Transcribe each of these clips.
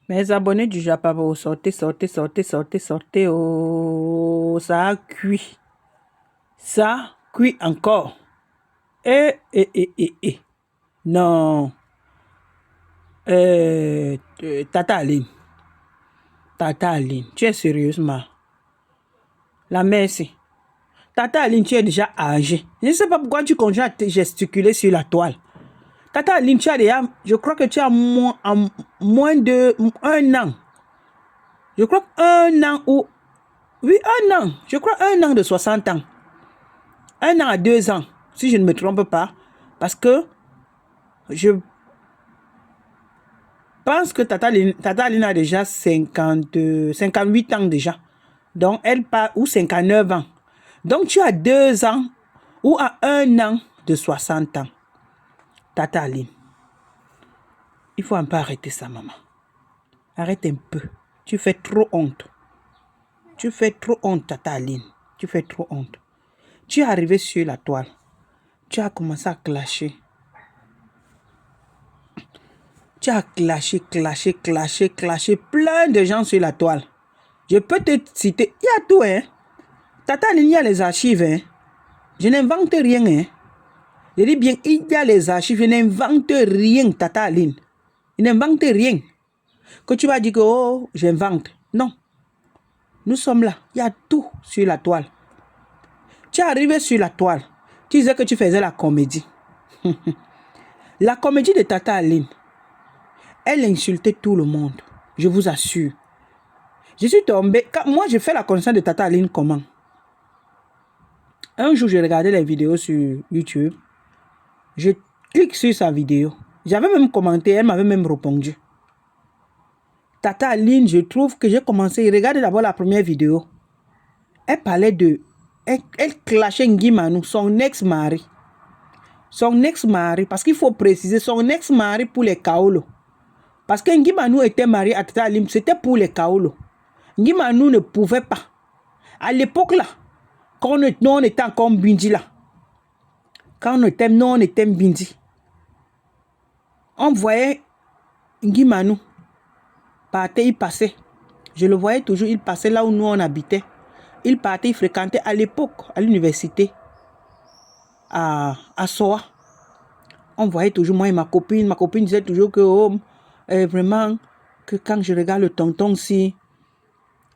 Mes abonnés du Japabo, sortez, sortez, sortez, sortez, sortez. Oh, ça a cuit. Ça cuit encore. Eh. Non. Tata Aline. Tata Aline, tu es sérieuse, ma? La merci. Tata Aline, tu es déjà âgée. Je ne sais pas pourquoi tu continues à te gesticuler sur la toile. Tata Aline, tu as déjà, je crois que tu as moins de 1 an. Je crois 1 an ou... Oui, 1 an. Je crois 1 an de 60 ans. 1 an à 2 ans, si je ne me trompe pas. Parce que je pense que Tata Aline a déjà 58 ans déjà. Donc, elle part, ou 59 ans. Donc, tu as 2 ans ou à 1 an de 60 ans. Tata Aline, il faut un peu arrêter ça, maman. Arrête un peu. Tu fais trop honte. Tu fais trop honte, Tata Aline. Tu fais trop honte. Tu es arrivé sur la toile. Tu as commencé à clasher. Tu as clashé plein de gens sur la toile. Je peux te citer. Il y a tout, hein. Tata Aline, il y a les archives, hein. Je n'invente rien, hein. Je dis bien, il y a les archives. Je n'invente rien, Tata Aline. Je n'invente rien. Que tu vas dire que, oh, j'invente. Non. Nous sommes là. Il y a tout sur la toile. Tu es arrivé sur la toile. Tu disais que tu faisais la comédie. La comédie de Tata Aline, elle insultait tout le monde. Je vous assure. Je suis tombée. Moi, je fais la connaissance de Tata Aline comment? Un jour, je regardais les vidéos sur YouTube. Je clique sur sa vidéo. J'avais même commenté. Elle m'avait même répondu. Tata Aline, je trouve que j'ai commencé. Regardez d'abord la première vidéo. Elle parlait de... Elle clashait Nguy Manou, son ex-mari. Son ex-mari, parce qu'il faut préciser, son ex-mari pour les Kaolo. Parce que Nguy Manou était marié à Tata Aline, c'était pour les Kaolo. Nguy Manou ne pouvait pas. À l'époque là, quand on était encore Bindi là, quand on était Bindi, on voyait Nguy Manou partait, il passait. Je le voyais toujours, il passait là où nous on habitait. Il partait, il fréquentait à l'époque, à l'université, à Soa. On voyait toujours, moi et ma copine disait toujours que, oh, vraiment, que quand je regarde le tonton si,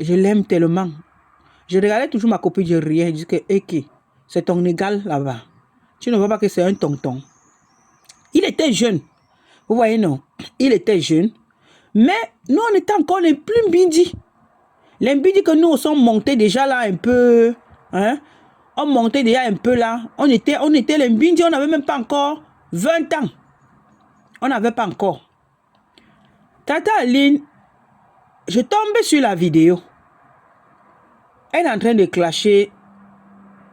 je l'aime tellement. Je regardais toujours ma copine, je riais, je disais que, Eki, c'est ton égal là-bas. Tu ne vois pas que c'est un tonton. Il était jeune. Vous voyez, non? Il était jeune. Mais nous, on était encore les plus bindi. Les bindi que nous sommes montés déjà là un peu. Hein? On montait déjà un peu là. On était les bindi, on n'avait même pas encore 20 ans. On n'avait pas encore. Tata Aline, je tombais sur la vidéo. Elle est en train de clasher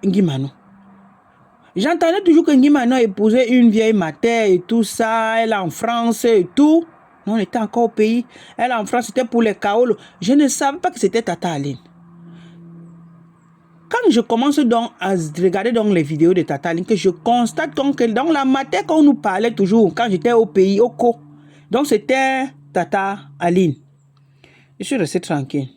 Nguy Manou. J'entendais toujours que Nguy Manou a épousé une vieille mater et tout ça. Elle est en France et tout. On était encore au pays. Elle est en France, c'était pour les Kaolo. Je ne savais pas que c'était Tata Aline. Quand je commence donc à regarder donc les vidéos de Tata Aline, que je constate donc que dans la matière qu'on nous parlait toujours, quand j'étais au pays, au Co, donc c'était Tata Aline. Je suis resté tranquille.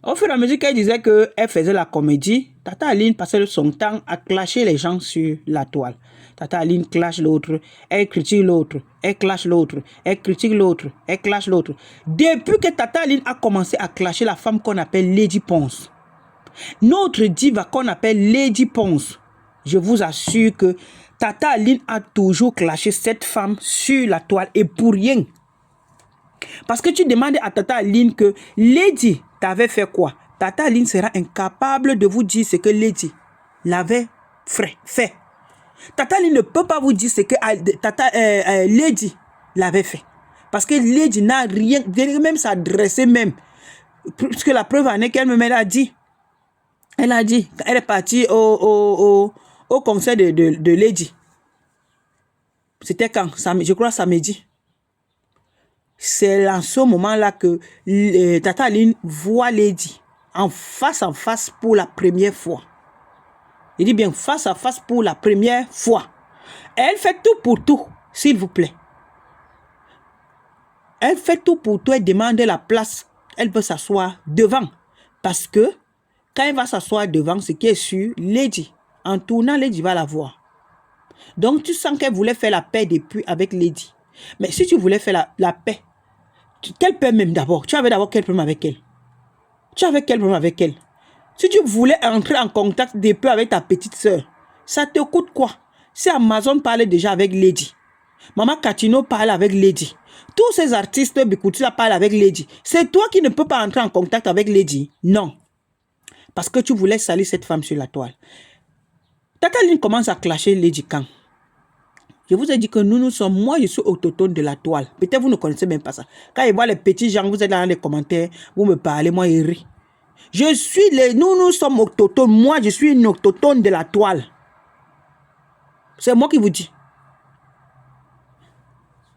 Au fur et à mesure qu'elle disait qu'elle faisait la comédie, Tata Aline passait son temps à clasher les gens sur la toile. Tata Aline clash l'autre, elle critique l'autre, elle clash l'autre, elle critique l'autre, elle clash l'autre. Depuis que Tata Aline a commencé à clasher la femme qu'on appelle Lady Ponce, notre diva qu'on appelle Lady Ponce, je vous assure que Tata Aline a toujours clashé cette femme sur la toile et pour rien. Parce que tu demandes à Tata Aline que Lady t'avait fait quoi? Tata Aline sera incapable de vous dire ce que Lady l'avait fait. Tata Aline ne peut pas vous dire ce que Lady l'avait fait. Parce que Lady n'a rien, même s'adresser même. Puisque la preuve en est qu'elle-même, elle a dit, elle est partie au concert de Lady. C'était quand? Je crois samedi. C'est en ce moment-là que Tata Aline voit Lady en face pour la première fois. Il dit bien face à face pour la première fois. Elle fait tout pour tout, s'il vous plaît. Elle fait tout pour toi, elle demande la place. Elle peut s'asseoir devant. Parce que quand elle va s'asseoir devant, ce qui est sûr, Lady, en tournant, Lady va la voir. Donc, tu sens qu'elle voulait faire la paix depuis avec Lady. Mais si tu voulais faire la paix, quelle paix même d'abord? Tu avais d'abord quel problème avec elle? Tu avais quel problème avec elle? Si tu voulais entrer en contact depuis avec ta petite soeur, ça te coûte quoi? Si Amazon parlait déjà avec Lady, Maman Katino parle avec Lady, tous ces artistes Bikuti parlent avec Lady, c'est toi qui ne peux pas entrer en contact avec Lady? Non. Parce que tu voulais salir cette femme sur la toile. Tata Lynn commence à clasher Lady quand? Je vous ai dit que nous sommes, moi je suis autochtone de la toile. Peut-être vous ne connaissez même pas ça. Quand je vois les petits gens, vous êtes dans les commentaires, vous me parlez, moi je ris. Nous sommes autochtones. Moi, je suis une autochtone de la toile. C'est moi qui vous dis.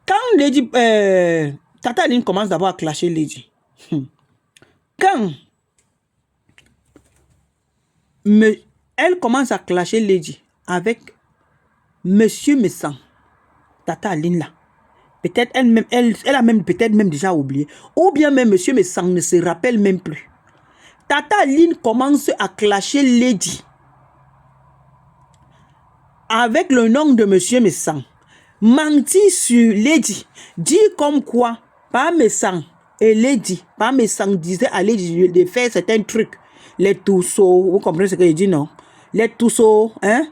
Quand Lady, Tata Lynn commence d'abord à clasher Lady. Quand elle commence à clasher Lady avec Monsieur Messan, Tata Lynn là, peut-être elle a même peut-être même déjà oublié. Ou bien même Monsieur Messan ne se rappelle même plus. Tata Lynn commence à clasher Lady avec le nom de Monsieur Messan. Mentir sur Lady. Dire comme quoi, par Messan et Lady, par Messan disait à Lady de faire certains trucs. Les Tousseaux, vous comprenez ce que je dis, non? Les Tousseaux, hein?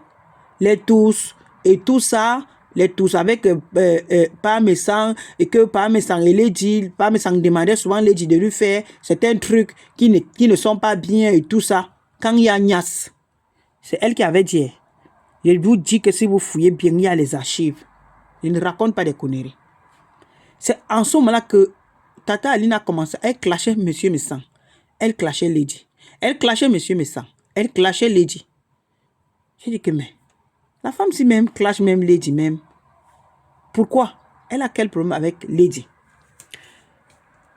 Les tous et tout ça, les tous avec Parmesan et que Parmesan et Lady, Parmesan demandait souvent Lady de lui faire certains trucs qui ne sont pas bien et tout ça. Quand il y a Nias, c'est elle qui avait dit. Je vous dis que si vous fouillez bien, il y a les archives. Je ne raconte pas des conneries. C'est en ce moment-là que Tata Aline a commencé. Elle clashait Monsieur Messan. Elle clashait Lady. Elle clashait Monsieur Messan. Elle clashait Lady. J'ai dit que mais la femme si même clash même Lady même. Pourquoi? Elle a quel problème avec Lady?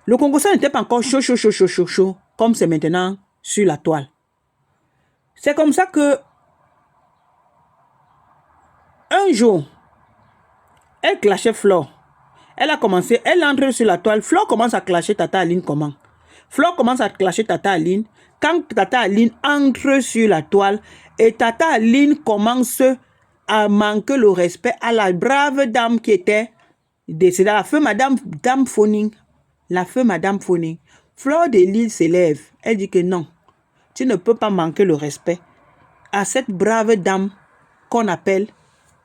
Le Congo ça n'était pas encore chaud comme c'est maintenant sur la toile. C'est comme ça que un jour, elle clashait Flore. Elle a commencé, elle entre sur la toile. Flore commence à clasher Tata Aline comment? Flore commence à clasher Tata Aline quand Tata Aline entre sur la toile et Tata Aline commence à manquer le respect à la brave dame qui était décédée. La feu Madame Phoning. La feu Madame Phoning. Flore de Lille s'élève. Elle dit que non, tu ne peux pas manquer le respect à cette brave dame qu'on appelle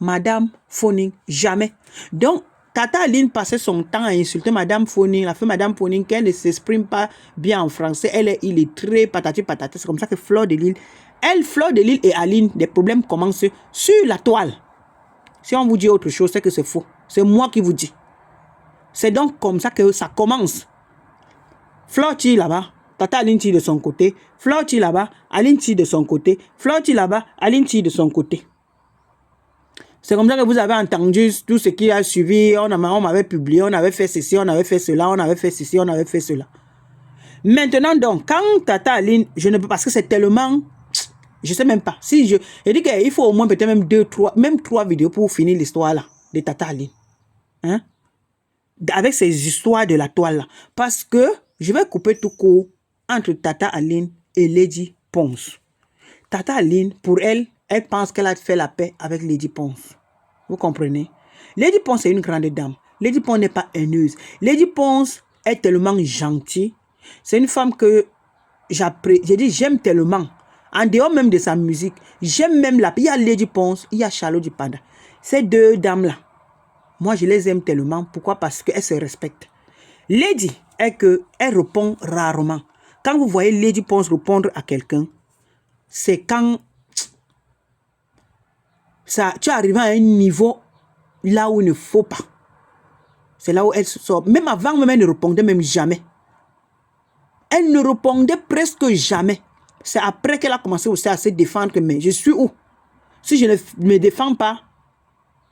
Madame Phoning. Jamais. Donc, Tata Aline passait son temps à insulter Madame Phoning, la feu Madame Phoning, qu'elle ne s'exprime pas bien en français. Elle est illettrée, patati patata. C'est comme ça que Flore de Lille, Flore de Lille et Aline, des problèmes commencent sur la toile. Si on vous dit autre chose, c'est que c'est faux. C'est moi qui vous dis. C'est donc comme ça que ça commence. Flore tire là-bas, Tata Aline tire de son côté. Flore tire là-bas, Aline tire de son côté. Flore tire là-bas, Aline tire de son côté. C'est comme ça que vous avez entendu tout ce qui a suivi. On m'avait publié, on avait fait ceci, on avait fait cela, on avait fait ceci, on avait fait cela. Maintenant donc, quand Tata Aline, je ne peux parce que c'est tellement, je sais même pas. Si je dis qu'il faut au moins peut-être même 3 vidéos pour finir l'histoire là de Tata Aline. Hein? Avec ces histoires de la toile là. Parce que je vais couper tout court entre Tata Aline et Lady Ponce. Tata Aline, pour elle, elle pense qu'elle a fait la paix avec Lady Ponce. Vous comprenez? Lady Ponce est une grande dame. Lady Ponce n'est pas haineuse. Lady Ponce est tellement gentille. C'est une femme que j'aime tellement. En dehors même de sa musique, j'aime même la paix. Il y a Lady Ponce, il y a Charlotte Dupanda. Ces deux dames-là, moi je les aime tellement. Pourquoi? Parce qu'elles se respectent. Lady est qu'elle répond rarement. Quand vous voyez Lady Ponce répondre à quelqu'un, c'est quand tu arrives à un niveau là où il ne faut pas. C'est là où elle se sort. Même avant, même elle ne répondait même jamais. Elle ne répondait presque jamais. C'est après qu'elle a commencé aussi à se défendre que mais je suis où? Si je ne me défends pas,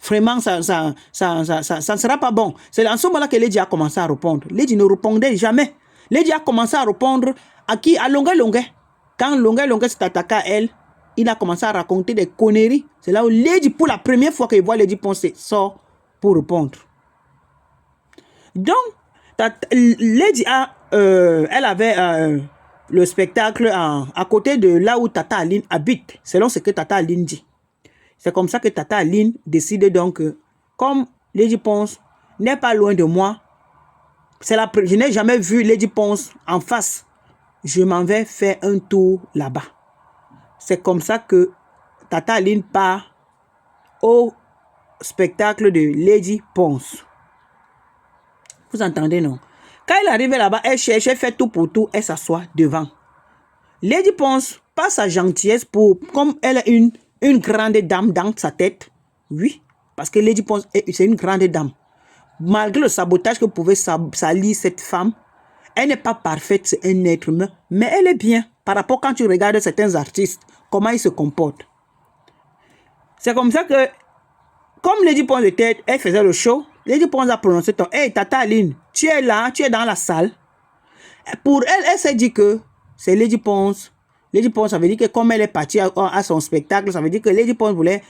vraiment ça ne sera pas bon. C'est en ce moment-là que Lady a commencé à répondre. Lady ne répondait jamais. Lady a commencé à répondre à qui? À Longuet. Quand Longuet s'est attaqué à elle, il a commencé à raconter des conneries. C'est là où Lady, pour la première fois qu'il voit Lady Ponce, sort pour répondre. Donc, Lady A, elle avait le spectacle à côté de là où Tata Aline habite, selon ce que Tata Aline dit. C'est comme ça que Tata Aline décide donc, comme Lady Ponce n'est pas loin de moi, je n'ai jamais vu Lady Ponce en face, je m'en vais faire un tour là-bas. C'est comme ça que Tata Aline part au spectacle de Lady Ponce. Vous entendez, non? Quand elle arrive là-bas, elle cherche, elle fait tout pour tout, elle s'assoit devant. Lady Ponce, par sa gentillesse, comme elle est une grande dame dans sa tête, oui, parce que Lady Ponce, c'est une grande dame. Malgré le sabotage que pouvait salir cette femme, elle n'est pas parfaite, c'est un être humain, mais elle est bien par rapport quand tu regardes certains artistes, comment ils se comportent. C'est comme ça que, comme Lady Ponce était, elle faisait le show, Lady Ponce a prononcé ton, hey Tata Aline, tu es là, tu es dans la salle. Pour elle, elle s'est dit que c'est Lady Ponce. Lady Ponce, ça veut dire que comme elle est partie à son spectacle, ça veut dire que Lady Ponce voulait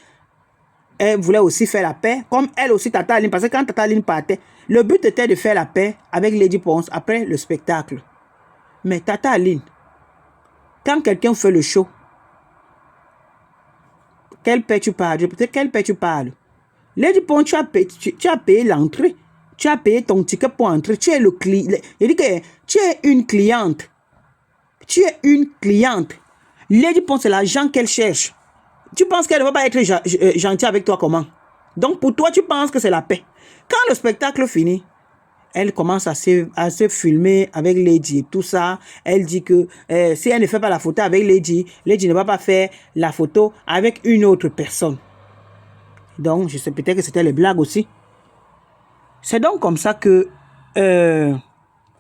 aussi faire la paix, comme elle aussi Tata Aline, parce que quand Tata Aline partait, le but était de faire la paix avec Lady Ponce après le spectacle. Mais Tata Aline, quand quelqu'un fait le show, quelle paix tu parles? Peut-être quelle paix tu parles? Lady Ponce, tu as payé l'entrée. Tu as payé ton ticket pour entrer. Tu es le client. Il dit que tu es une cliente. Tu es une cliente. Lady Ponce, c'est l'argent qu'elle cherche. Tu penses qu'elle ne va pas être gentille avec toi comment? Donc pour toi, tu penses que c'est la paix. Quand le spectacle finit, elle commence à se filmer avec Lady et tout ça. Elle dit que si elle ne fait pas la photo avec Lady, Lady ne va pas faire la photo avec une autre personne. Donc, je sais peut-être que c'était les blagues aussi. C'est donc comme ça que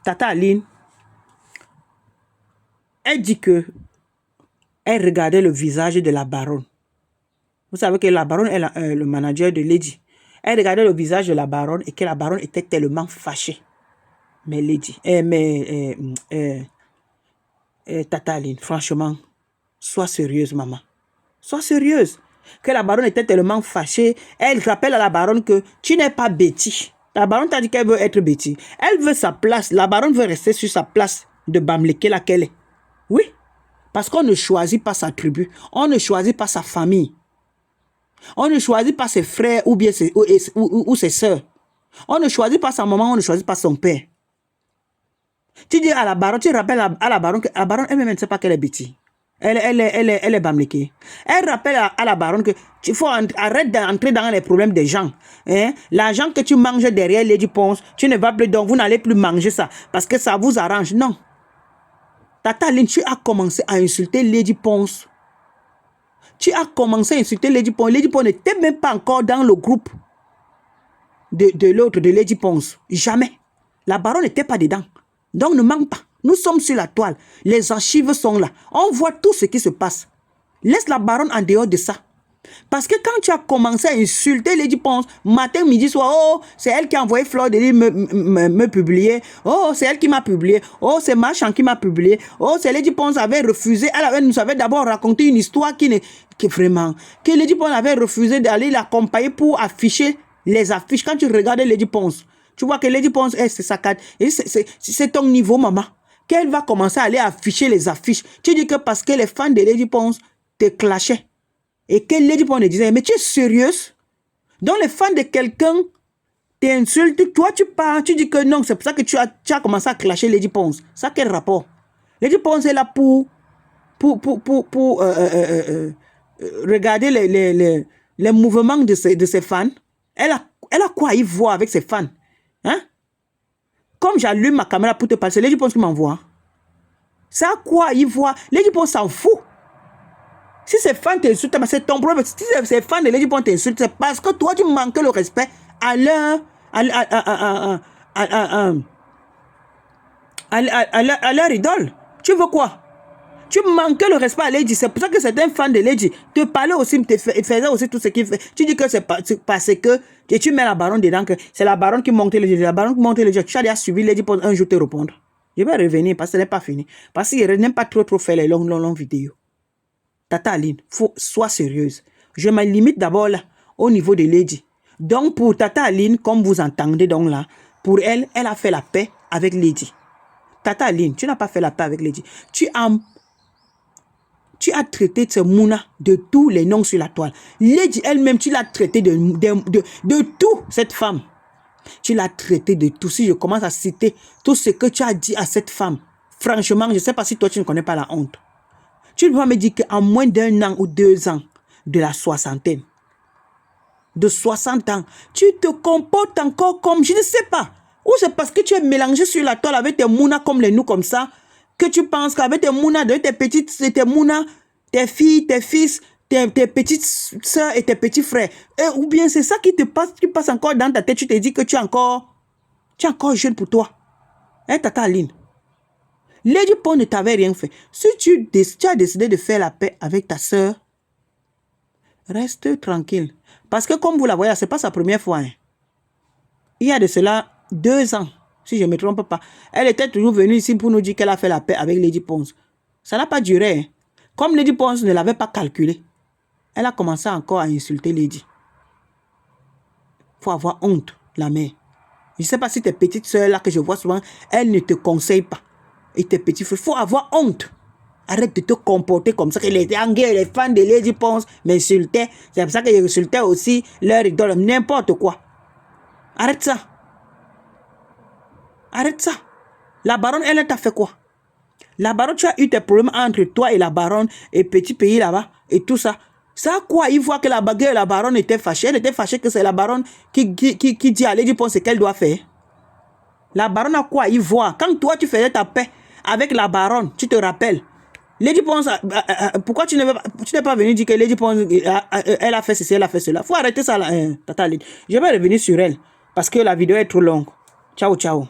Tata Aline, elle dit que elle regardait le visage de la baronne. Vous savez que la baronne est le manager de Lady. Elle regardait le visage de la baronne et que la baronne était tellement fâchée. Mais Lady, Tata Aline, franchement, sois sérieuse, maman. Sois sérieuse. Que la baronne était tellement fâchée. Elle rappelle à la baronne que tu n'es pas Betty. La baronne t'a dit qu'elle veut être Betty. Elle veut sa place. La baronne veut rester sur sa place de Bamleke laquelle est. Oui. Parce qu'on ne choisit pas sa tribu. On ne choisit pas sa famille. On ne choisit pas ses frères ou bien ses soeurs. On ne choisit pas sa maman, on ne choisit pas son père. Tu dis à la baronne, tu rappelles à la baronne que la baronne elle-même ne sait pas qu'elle est Betty. Elle est Bamleke. Elle rappelle à la baronne que il faut arrêter d'entrer dans les problèmes des gens. Hein? L'argent que tu manges derrière Lady Ponce, tu ne vas plus, donc vous n'allez plus manger ça parce que ça vous arrange. Non. Tata Aline, tu as commencé à insulter Lady Ponce. Tu as commencé à insulter Lady Ponce. Lady Ponce n'était même pas encore dans le groupe de l'autre, de Lady Ponce. Jamais. La baronne n'était pas dedans. Donc ne manque pas. Nous sommes sur la toile. Les archives sont là. On voit tout ce qui se passe. Laisse la baronne en dehors de ça. Parce que quand tu as commencé à insulter Lady Ponce, matin, midi, soir, oh, c'est elle qui a envoyé Fleur de Lys me publier. Oh, c'est elle qui m'a publié. Oh, c'est Machan qui m'a publié. Oh, c'est Lady Ponce avait refusé. Elle nous avait d'abord raconté une histoire que Lady Ponce avait refusé d'aller l'accompagner pour afficher les affiches. Quand tu regardes Lady Ponce, tu vois que Lady Ponce, c'est sa carte. C'est ton niveau, maman. Qu'elle va commencer à aller afficher les affiches. Tu dis que parce que les fans de Lady Ponce te clashaient. Et que Lady Ponce disait, mais tu es sérieuse? Donc les fans de quelqu'un t'insultent, toi tu pars, tu dis que non, c'est pour ça que tu as commencé à clasher Lady Ponce. Ça, quel rapport? Lady Ponce est là pour regarder les mouvements de ses fans. Elle a quoi à y voir avec ses fans? Hein? Comme j'allume ma caméra pour te parler, c'est Lady Ponce qui m'envoie. Ça a quoi à y voir? Lady Ponce s'en fout. Si ces fans t'insultent, c'est ton problème. Si ces fans de Lady Ponce t'insultent, c'est parce que toi, tu manques le respect à leur idole. Tu veux quoi? Tu manques le respect à Lady. C'est pour ça que certains fans de Lady te parlaient aussi, te faisaient aussi tout ce qu'il fait. Tu dis que c'est parce que et tu mets la baronne dedans, que c'est la baronne qui monte Lady. La baronne qui monte Lady. Tu as déjà suivi Lady Ponce un jour te répondre. Je vais revenir parce que ce n'est pas fini. Parce qu'il n'aime pas trop faire les longues vidéos. Tata Aline, sois sérieuse. Je me limite d'abord là, au niveau de Lady. Donc pour Tata Aline, comme vous entendez donc là, pour elle, elle a fait la paix avec Lady. Tata Aline, tu n'as pas fait la paix avec Lady. Tu as traité ce Mouna de tous les noms sur la toile. Lady elle-même, tu l'as traité de tout, cette femme. Tu l'as traité de tout. Si je commence à citer tout ce que tu as dit à cette femme, franchement, je ne sais pas si toi, tu ne connais pas la honte. Tu ne peux pas me dire qu'en moins d'1 an ou 2 ans de la soixantaine, de 60 ans, tu te comportes encore comme, je ne sais pas. Ou c'est parce que tu es mélangé sur la toile avec tes mounas comme les nous comme ça, que tu penses qu'avec tes mounas, tes petites, tes mounas, tes filles, tes fils, tes petites soeurs et tes petits frères. Ou bien c'est ça qui te passe, qui passe encore dans ta tête. Tu te dis que tu es encore jeune pour toi. Hein, Tata Aline? Lady Pon ne t'avait rien fait. Si tu as décidé de faire la paix avec ta soeur, reste tranquille. Parce que comme vous la voyez, ce n'est pas sa première fois. Hein. Il y a de cela 2 ans, si je ne me trompe pas. Elle était toujours venue ici pour nous dire qu'elle a fait la paix avec Lady Pons. Ça n'a pas duré. Hein. Comme Lady Pons ne l'avait pas calculé, elle a commencé encore à insulter Lady. Il faut avoir honte, la mère. Je ne sais pas si tes petites soeurs là que je vois souvent, elles ne te conseillent pas. Et tes petits frères, il faut avoir honte. Arrête de te comporter comme ça. Que les Anglais, les fans de Lady Pons m'insultaient. C'est pour ça que j'insultais aussi leur idole. N'importe quoi. Arrête ça. Arrête ça. La baronne, elle t'a fait quoi? La baronne, tu as eu tes problèmes entre toi et la baronne et petit pays là-bas et tout ça. Ça quoi? Il voit que la baguette et la baronne étaient fâchées. Elle était fâchée que c'est la baronne qui dit à Lady Pons ce qu'elle doit faire. La baronne a quoi? Il voit. Quand toi, tu faisais ta paix avec la baronne, tu te rappelles. Lady Pons, pourquoi tu n'es pas venu dire que Lady Pons, elle a fait ceci, elle a fait cela. Il faut arrêter ça là, Tata Aline. Je vais revenir sur elle parce que la vidéo est trop longue. Ciao, ciao.